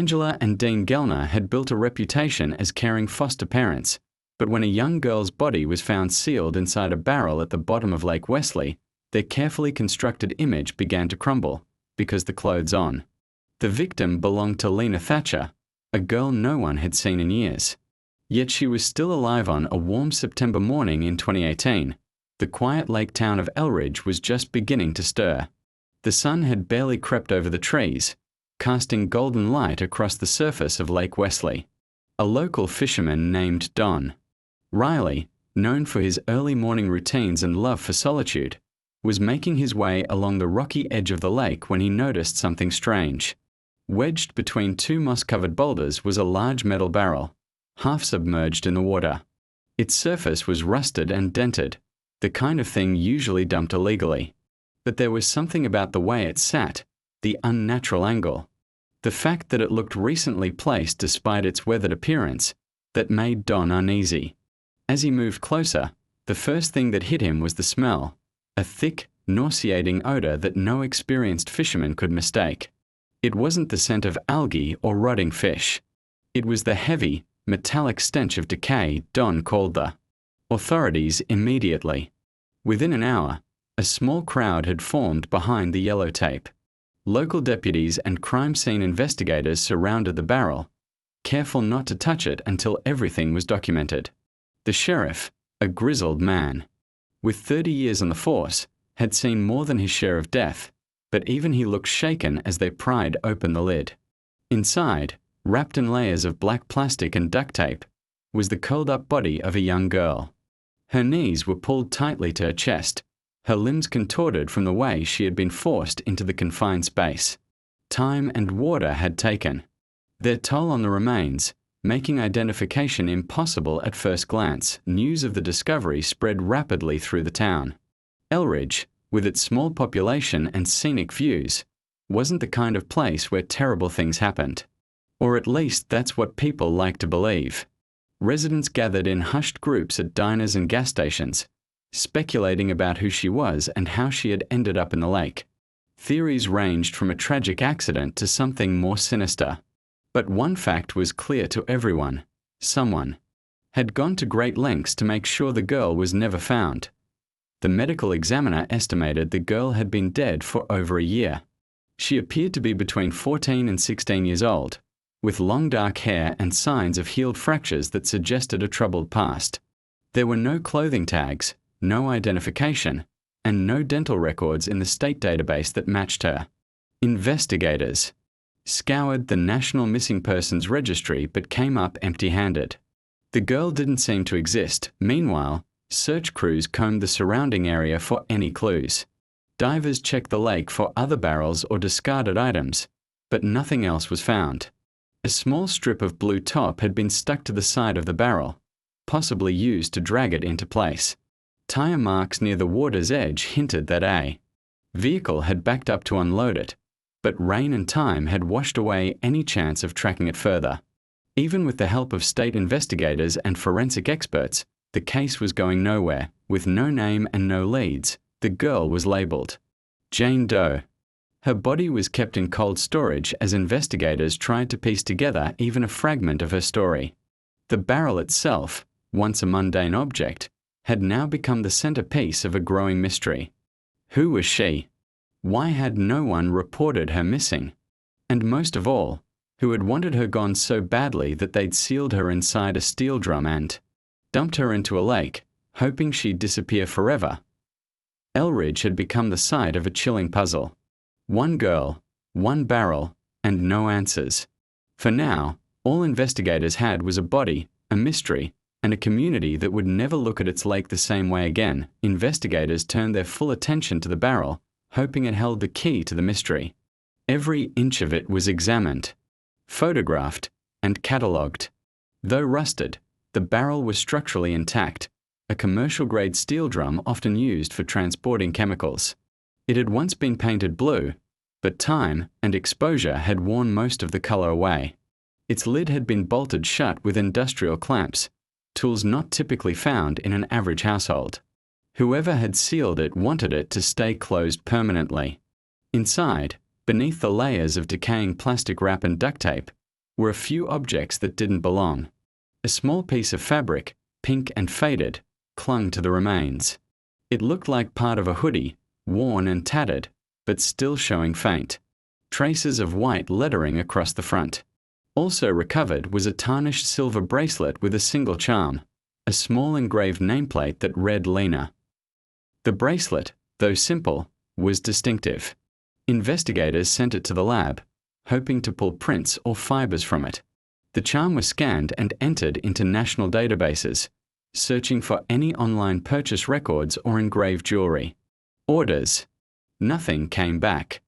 Angela and Dean Gellner had built a reputation as caring foster parents, but when a young girl's body was found sealed inside a barrel at the bottom of Lake Wesley, their carefully constructed image began to crumble, because the clothes on. The victim belonged to Lena Thatcher, a girl no one had seen in years. Yet she was still alive on a warm September morning in 2018. The quiet lake town of Elridge was just beginning to stir. The sun had barely crept over the trees, casting golden light across the surface of Lake Wesley. A local fisherman named Don Riley, known for his early morning routines and love for solitude, was making his way along the rocky edge of the lake when he noticed something strange. Wedged between two moss-covered boulders was a large metal barrel, half submerged in the water. Its surface was rusted and dented, the kind of thing usually dumped illegally. But there was something about the way it sat, the unnatural angle, the fact that it looked recently placed despite its weathered appearance, that made Don uneasy. As he moved closer, the first thing that hit him was the smell, a thick, nauseating odor that no experienced fisherman could mistake. It wasn't the scent of algae or rotting fish. It was the heavy, metallic stench of decay Don called the authorities immediately. Within an hour, a small crowd had formed behind the yellow tape. Local deputies and crime scene investigators surrounded the barrel, careful not to touch it until everything was documented. The sheriff, a grizzled man, with 30 years on the force, had seen more than his share of death, but even he looked shaken as they pried open the lid. Inside, wrapped in layers of black plastic and duct tape, was the curled-up body of a young girl. Her knees were pulled tightly to her chest, her limbs contorted from the way she had been forced into the confined space. Time and water had taken their toll on the remains, making identification impossible at first glance. News of the discovery spread rapidly through the town. Elridge, with its small population and scenic views, wasn't the kind of place where terrible things happened. Or at least that's what people like to believe. Residents gathered in hushed groups at diners and gas stations, speculating about who she was and how she had ended up in the lake. Theories ranged from a tragic accident to something more sinister. But one fact was clear to everyone. Someone had gone to great lengths to make sure the girl was never found. The medical examiner estimated the girl had been dead for over a year. She appeared to be between 14 and 16 years old, with long dark hair and signs of healed fractures that suggested a troubled past. There were no clothing tags, no identification, and no dental records in the state database that matched her. Investigators scoured the National Missing Persons Registry but came up empty-handed. The girl didn't seem to exist. Meanwhile, search crews combed the surrounding area for any clues. Divers checked the lake for other barrels or discarded items, but nothing else was found. A small strip of blue top had been stuck to the side of the barrel, possibly used to drag it into place. Tire marks near the water's edge hinted that a vehicle had backed up to unload it, but rain and time had washed away any chance of tracking it further. Even with the help of state investigators and forensic experts, the case was going nowhere. With no name and no leads, the girl was labeled Jane Doe. Her body was kept in cold storage as investigators tried to piece together even a fragment of her story. The barrel itself, once a mundane object, had now become the centerpiece of a growing mystery. Who was she? Why had no one reported her missing? And most of all, who had wanted her gone so badly that they'd sealed her inside a steel drum and dumped her into a lake, hoping she'd disappear forever? Elridge had become the site of a chilling puzzle. One girl, one barrel, and no answers. For now, all investigators had was a body, a mystery, and a community that would never look at its lake the same way again. Investigators turned their full attention to the barrel, hoping it held the key to the mystery. Every inch of it was examined, photographed, and catalogued. Though rusted, the barrel was structurally intact, a commercial-grade steel drum often used for transporting chemicals. It had once been painted blue, but time and exposure had worn most of the color away. Its lid had been bolted shut with industrial clamps, tools not typically found in an average household. Whoever had sealed it wanted it to stay closed permanently. Inside, beneath the layers of decaying plastic wrap and duct tape, were a few objects that didn't belong. A small piece of fabric, pink and faded, clung to the remains. It looked like part of a hoodie, worn and tattered, but still showing faint. Traces of white lettering across the front. Also recovered was a tarnished silver bracelet with a single charm, a small engraved nameplate that read Lena. The bracelet, though simple, was distinctive. Investigators sent it to the lab, hoping to pull prints or fibers from it. The charm was scanned and entered into national databases, searching for any online purchase records or engraved jewelry. Orders. Nothing came back.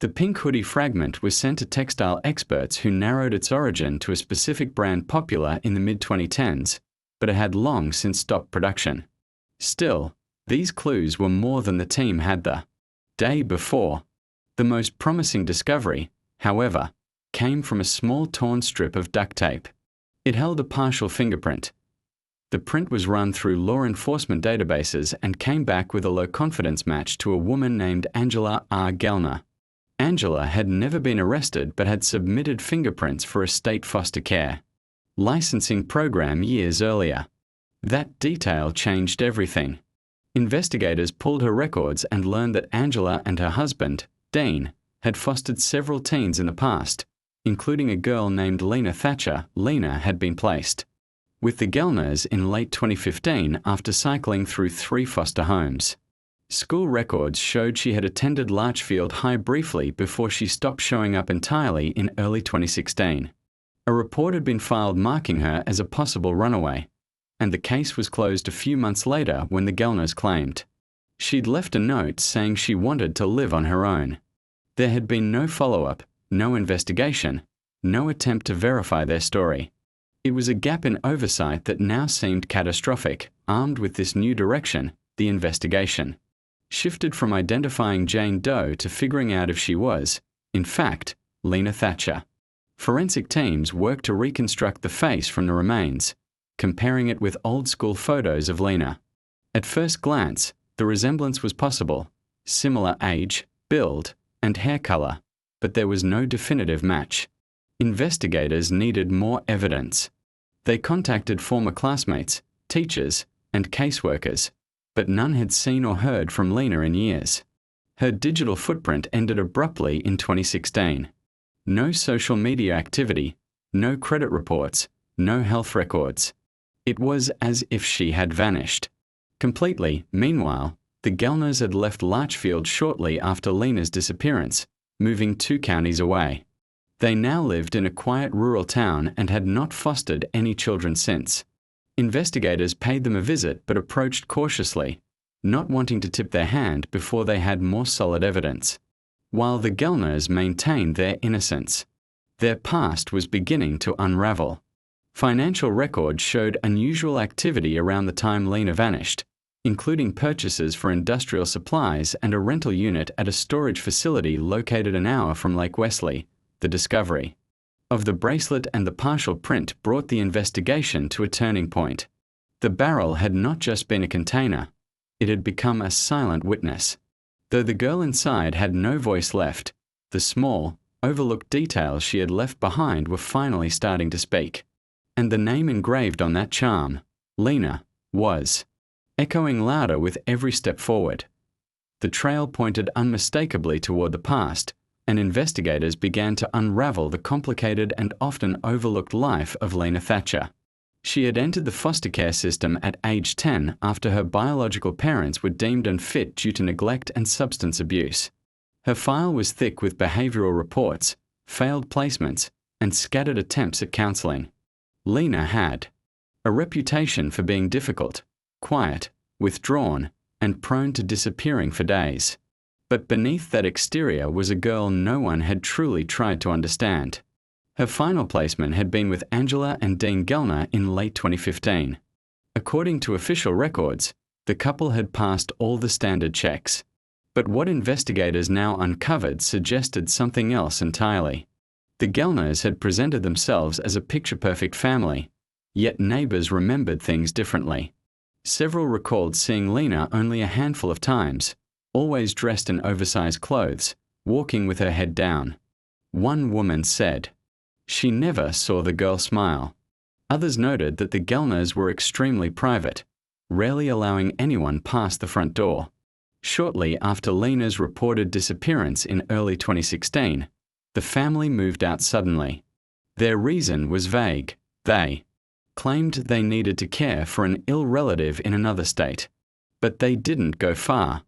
The pink hoodie fragment was sent to textile experts who narrowed its origin to a specific brand popular in the mid-2010s, but it had long since stopped production. Still, these clues were more than the team had the day before. The most promising discovery, however, came from a small torn strip of duct tape. It held a partial fingerprint. The print was run through law enforcement databases and came back with a low-confidence match to a woman named Angela R. Gellner. Angela had never been arrested but had submitted fingerprints for a state foster care licensing program years earlier. That detail changed everything. Investigators pulled her records and learned that Angela and her husband, Dean, had fostered several teens in the past, including a girl named Lena Thatcher. Lena had been placed with the Gellners in late 2015 after cycling through 3 foster homes. School records showed she had attended Larchfield High briefly before she stopped showing up entirely in early 2016. A report had been filed marking her as a possible runaway, and the case was closed a few months later when the Gellners claimed she'd left a note saying she wanted to live on her own. There had been no follow-up, no investigation, no attempt to verify their story. It was a gap in oversight that now seemed catastrophic. Armed with this new direction, the investigation shifted from identifying Jane Doe to figuring out if she was, in fact, Lena Thatcher. Forensic teams worked to reconstruct the face from the remains, comparing it with old-school photos of Lena. At first glance, the resemblance was possible, similar age, build, and hair color, but there was no definitive match. Investigators needed more evidence. They contacted former classmates, teachers, and caseworkers, but none had seen or heard from Lena in years. Her digital footprint ended abruptly in 2016. No social media activity, no credit reports, no health records. It was as if she had vanished completely. Meanwhile, the Gellners had left Larchfield shortly after Lena's disappearance, moving 2 counties away. They now lived in a quiet rural town and had not fostered any children since. Investigators paid them a visit but approached cautiously, not wanting to tip their hand before they had more solid evidence. While the Gellners maintained their innocence, their past was beginning to unravel. Financial records showed unusual activity around the time Lena vanished, including purchases for industrial supplies and a rental unit at a storage facility located an hour from Lake Wesley. The discovery of the bracelet and the partial print brought the investigation to a turning point. The barrel had not just been a container, it had become a silent witness. Though the girl inside had no voice left, the small, overlooked details she had left behind were finally starting to speak. And the name engraved on that charm, Lena, was echoing louder with every step forward. The trail pointed unmistakably toward the past, and investigators began to unravel the complicated and often overlooked life of Lena Thatcher. She had entered the foster care system at age 10 after her biological parents were deemed unfit due to neglect and substance abuse. Her file was thick with behavioral reports, failed placements, and scattered attempts at counseling. Lena had a reputation for being difficult, quiet, withdrawn, and prone to disappearing for days. But beneath that exterior was a girl no one had truly tried to understand. Her final placement had been with Angela and Dean Gellner in late 2015. According to official records, the couple had passed all the standard checks. But what investigators now uncovered suggested something else entirely. The Gellners had presented themselves as a picture-perfect family, yet neighbors remembered things differently. Several recalled seeing Lena only a handful of times, always dressed in oversized clothes, walking with her head down. One woman said She never saw the girl smile. Others noted that the Gellners were extremely private, rarely allowing anyone past the front door. Shortly after Lena's reported disappearance in early 2016, the family moved out suddenly. Their reason was vague. They claimed they needed to care for an ill relative in another state. But they didn't go far.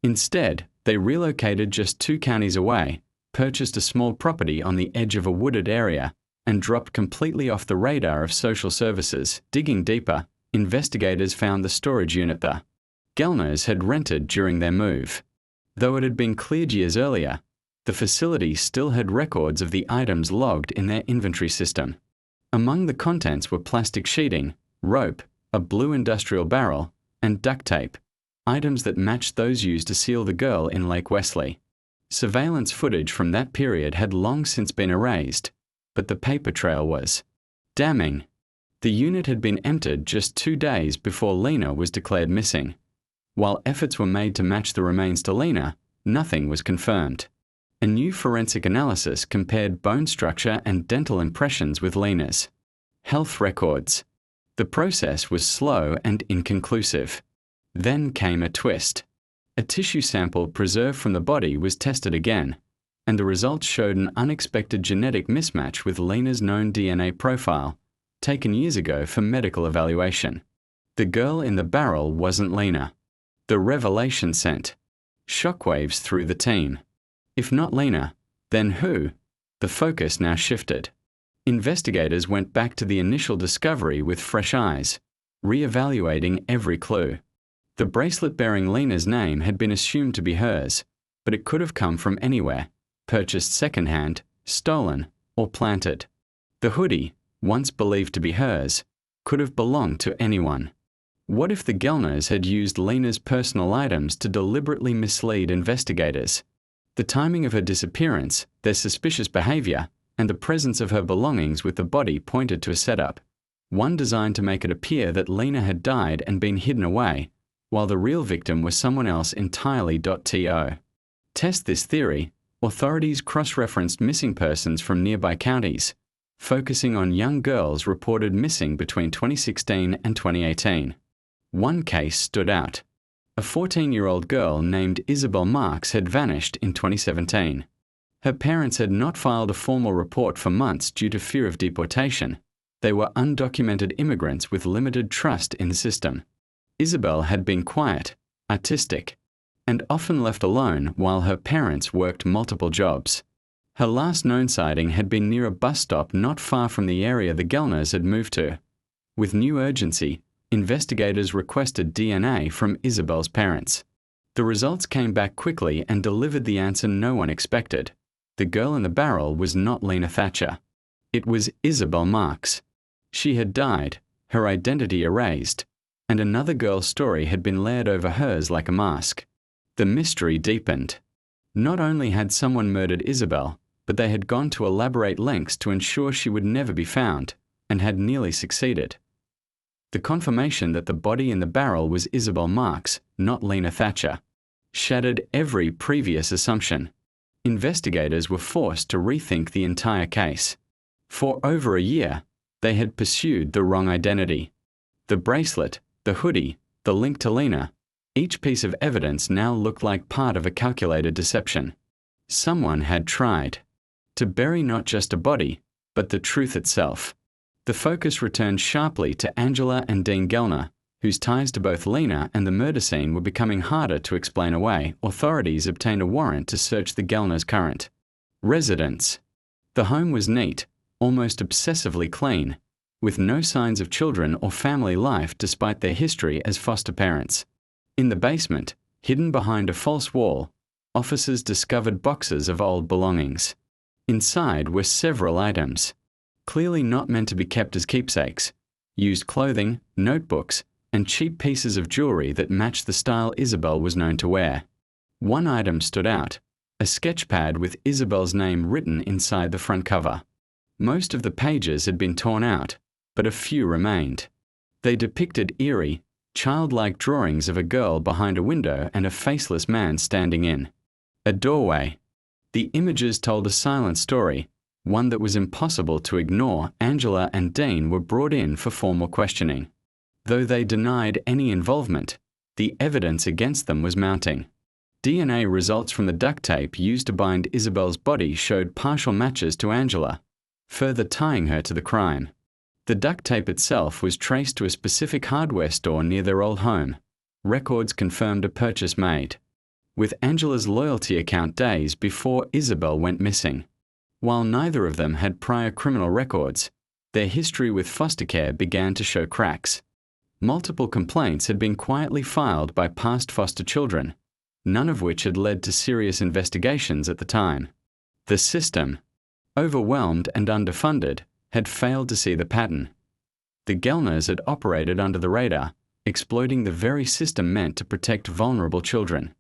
Instead, they relocated just 2 counties away, purchased a small property on the edge of a wooded area, and dropped completely off the radar of social services. Digging deeper, investigators found the storage unit the Gellners had rented during their move. Though it had been cleared years earlier, the facility still had records of the items logged in their inventory system. Among the contents were plastic sheeting, rope, a blue industrial barrel, and duct tape, items that matched those used to seal the girl in Lake Wesley. Surveillance footage from that period had long since been erased, but the paper trail was damning. The unit had been emptied just 2 days before Lena was declared missing. While efforts were made to match the remains to Lena, nothing was confirmed. A new forensic analysis compared bone structure and dental impressions with Lena's health records. The process was slow and inconclusive. Then came a twist. A tissue sample preserved from the body was tested again, and the results showed an unexpected genetic mismatch with Lena's known DNA profile, taken years ago for medical evaluation. The girl in the barrel wasn't Lena. The revelation sent shockwaves through the team. If not Lena, then who? The focus now shifted. Investigators went back to the initial discovery with fresh eyes, re-evaluating every clue. The bracelet bearing Lena's name had been assumed to be hers, but it could have come from anywhere, purchased secondhand, stolen, or planted. The hoodie, once believed to be hers, could have belonged to anyone. What if the Gellners had used Lena's personal items to deliberately mislead investigators? The timing of her disappearance, their suspicious behavior, and the presence of her belongings with the body pointed to a setup, one designed to make it appear that Lena had died and been hidden away, while the real victim was someone else entirely. To test this theory, authorities cross-referenced missing persons from nearby counties, focusing on young girls reported missing between 2016 and 2018. One case stood out. A 14-year-old girl named Isabel Marks had vanished in 2017. Her parents had not filed a formal report for months due to fear of deportation. They were undocumented immigrants with limited trust in the system. Isabel had been quiet, artistic, and often left alone while her parents worked multiple jobs. Her last known sighting had been near a bus stop not far from the area the Gellners had moved to. With new urgency, investigators requested DNA from Isabel's parents. The results came back quickly and delivered the answer no one expected. The girl in the barrel was not Lena Thatcher. It was Isabel Marks. She had died, her identity erased, and another girl's story had been layered over hers like a mask. The mystery deepened. Not only had someone murdered Isabel, but they had gone to elaborate lengths to ensure she would never be found, and had nearly succeeded. The confirmation that the body in the barrel was Isabel Marks, not Lena Thatcher, shattered every previous assumption. Investigators were forced to rethink the entire case. For over a year, they had pursued the wrong identity. The bracelet, the hoodie, the link to Lena, each piece of evidence now looked like part of a calculated deception. Someone had tried to bury not just a body, but the truth itself. The focus returned sharply to Angela and Dean Gellner, whose ties to both Lena and the murder scene were becoming harder to explain away. Authorities obtained a warrant to search the Gellners' current residence. The home was neat, almost obsessively clean, with no signs of children or family life despite their history as foster parents. In the basement, hidden behind a false wall, officers discovered boxes of old belongings. Inside were several items, clearly not meant to be kept as keepsakes: used clothing, notebooks, and cheap pieces of jewelry that matched the style Isabel was known to wear. One item stood out: a sketch pad with Isabel's name written inside the front cover. Most of the pages had been torn out, but a few remained. They depicted eerie, childlike drawings of a girl behind a window and a faceless man standing in a doorway. The images told a silent story, one that was impossible to ignore. Angela and Dean were brought in for formal questioning. Though they denied any involvement, the evidence against them was mounting. DNA results from the duct tape used to bind Isabel's body showed partial matches to Angela, further tying her to the crime. The duct tape itself was traced to a specific hardware store near their old home. Records confirmed a purchase made, with Angela's loyalty account days before Isabel went missing. While neither of them had prior criminal records, their history with foster care began to show cracks. Multiple complaints had been quietly filed by past foster children, none of which had led to serious investigations at the time. The system, overwhelmed and underfunded, had failed to see the pattern. The Gellners had operated under the radar, exploiting the very system meant to protect vulnerable children.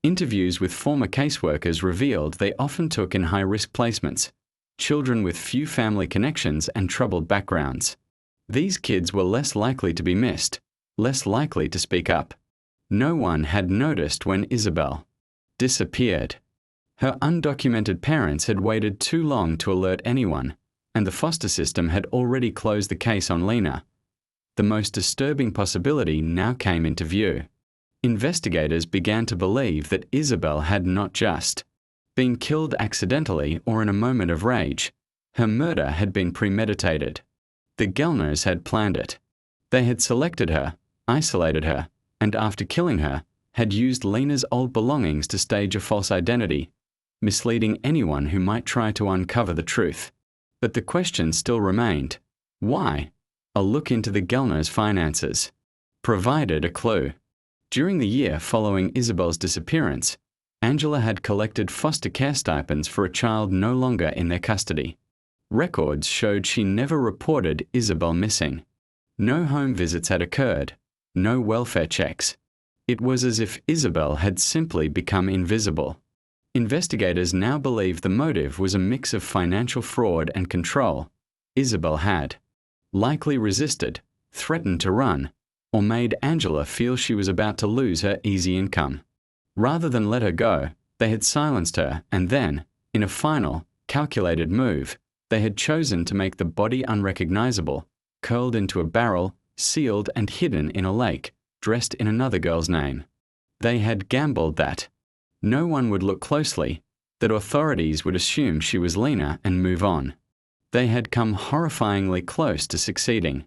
Interviews with former caseworkers revealed they often took in high-risk placements, children with few family connections and troubled backgrounds. These kids were less likely to be missed, less likely to speak up. No one had noticed when Isabel disappeared. Her undocumented parents had waited too long to alert anyone, and the foster system had already closed the case on Lena. The most disturbing possibility now came into view. Investigators began to believe that Isabel had not just been killed accidentally or in a moment of rage. Her murder had been premeditated. The Gellners had planned it. They had selected her, isolated her, and after killing her, had used Lena's old belongings to stage a false identity, misleading anyone who might try to uncover the truth. But the question still remained. Why? A look into the Gellners' finances provided a clue. During the year following Isabel's disappearance, Angela had collected foster care stipends for a child no longer in their custody. Records showed she never reported Isabel missing. No home visits had occurred, no welfare checks. It was as if Isabel had simply become invisible. Investigators now believe the motive was a mix of financial fraud and control. Isabel had likely resisted, threatened to run, or made Angela feel she was about to lose her easy income. Rather than let her go, they had silenced her and then, in a final, calculated move, they had chosen to make the body unrecognizable, curled into a barrel, sealed and hidden in a lake, dressed in another girl's name. They had gambled that no one would look closely, that authorities would assume she was Lena and move on. They had come horrifyingly close to succeeding.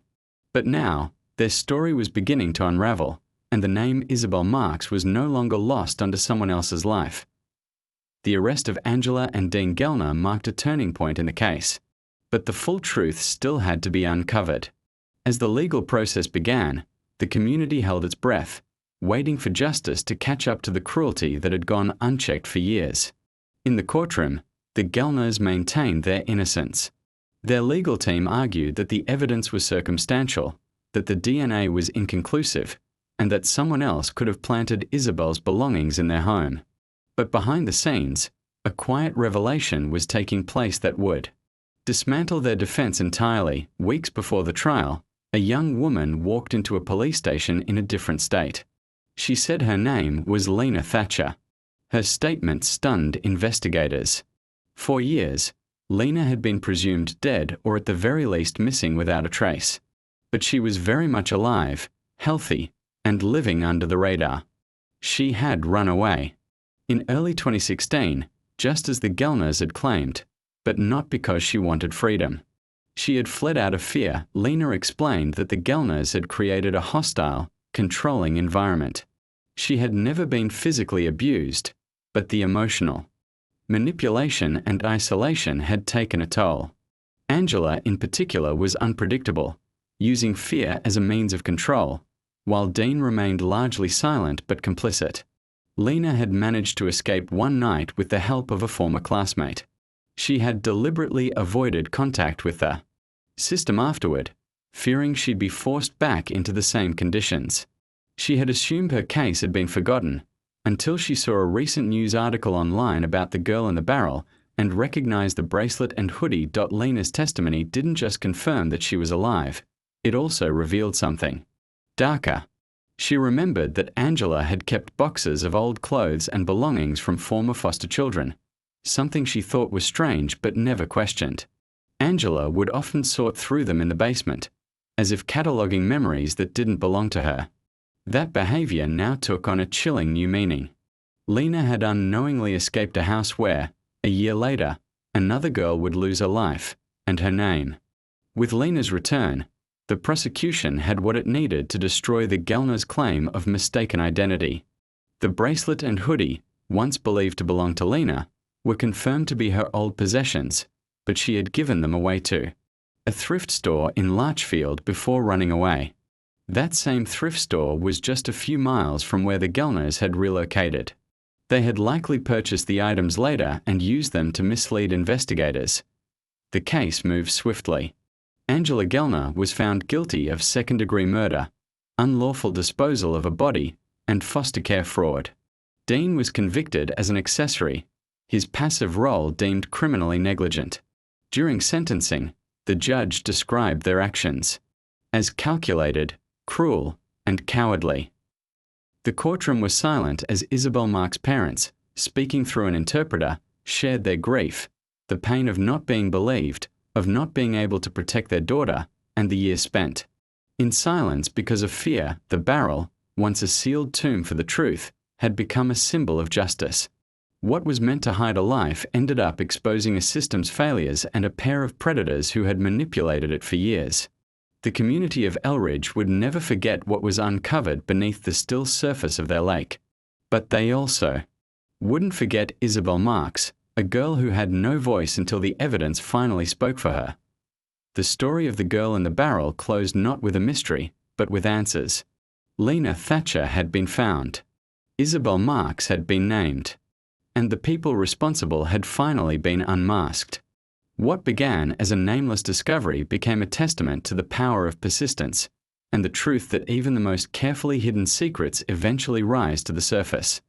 But now, their story was beginning to unravel, and the name Isabel Marks was no longer lost under someone else's life. The arrest of Angela and Dean Gellner marked a turning point in the case, but the full truth still had to be uncovered. As the legal process began, the community held its breath, waiting for justice to catch up to the cruelty that had gone unchecked for years. In the courtroom, the Gellners maintained their innocence. Their legal team argued that the evidence was circumstantial, that the DNA was inconclusive, and that someone else could have planted Isabel's belongings in their home. But behind the scenes, a quiet revelation was taking place that would dismantle their defense entirely. Weeks before the trial, a young woman walked into a police station in a different state. She said her name was Lena Thatcher. Her statement stunned investigators. For years, Lena had been presumed dead or at the very least missing without a trace. But she was very much alive, healthy, and living under the radar. She had run away. In early 2016, just as the Gellners had claimed, but not because she wanted freedom. She had fled out of fear. Lena explained that the Gellners had created a hostile, controlling environment. She had never been physically abused, but the emotional manipulation and isolation had taken a toll. Angela, in particular, was unpredictable, using fear as a means of control, while Dean remained largely silent but complicit. Lena had managed to escape one night with the help of a former classmate. She had deliberately avoided contact with the system afterward, fearing she'd be forced back into the same conditions. She had assumed her case had been forgotten, until she saw a recent news article online about the girl in the barrel and recognized the bracelet and hoodie. Lena's testimony didn't just confirm that she was alive, it also revealed something darker. She remembered that Angela had kept boxes of old clothes and belongings from former foster children, something she thought was strange but never questioned. Angela would often sort through them in the basement, as if cataloguing memories that didn't belong to her. That behavior now took on a chilling new meaning. Lena had unknowingly escaped a house where, a year later, another girl would lose her life, and her name. With Lena's return, the prosecution had what it needed to destroy the Gellner's claim of mistaken identity. The bracelet and hoodie, once believed to belong to Lena, were confirmed to be her old possessions, but she had given them away to a thrift store in Larchfield before running away. That same thrift store was just a few miles from where the Gellners had relocated. They had likely purchased the items later and used them to mislead investigators. The case moved swiftly. Angela Gellner was found guilty of second-degree murder, unlawful disposal of a body, and foster care fraud. Dean was convicted as an accessory, his passive role deemed criminally negligent. During sentencing, the judge described their actions as calculated, cruel, and cowardly. The courtroom was silent as Isabel Mark's parents, speaking through an interpreter, shared their grief, the pain of not being believed, of not being able to protect their daughter, and the year spent. In silence because of fear, the barrel, once a sealed tomb for the truth, had become a symbol of justice. What was meant to hide a life ended up exposing a system's failures and a pair of predators who had manipulated it for years. The community of Elridge would never forget what was uncovered beneath the still surface of their lake. But they also wouldn't forget Isabel Marks, a girl who had no voice until the evidence finally spoke for her. The story of the girl in the barrel closed not with a mystery, but with answers. Lena Thatcher had been found. Isabel Marks had been named. And the people responsible had finally been unmasked. What began as a nameless discovery became a testament to the power of persistence, and the truth that even the most carefully hidden secrets eventually rise to the surface.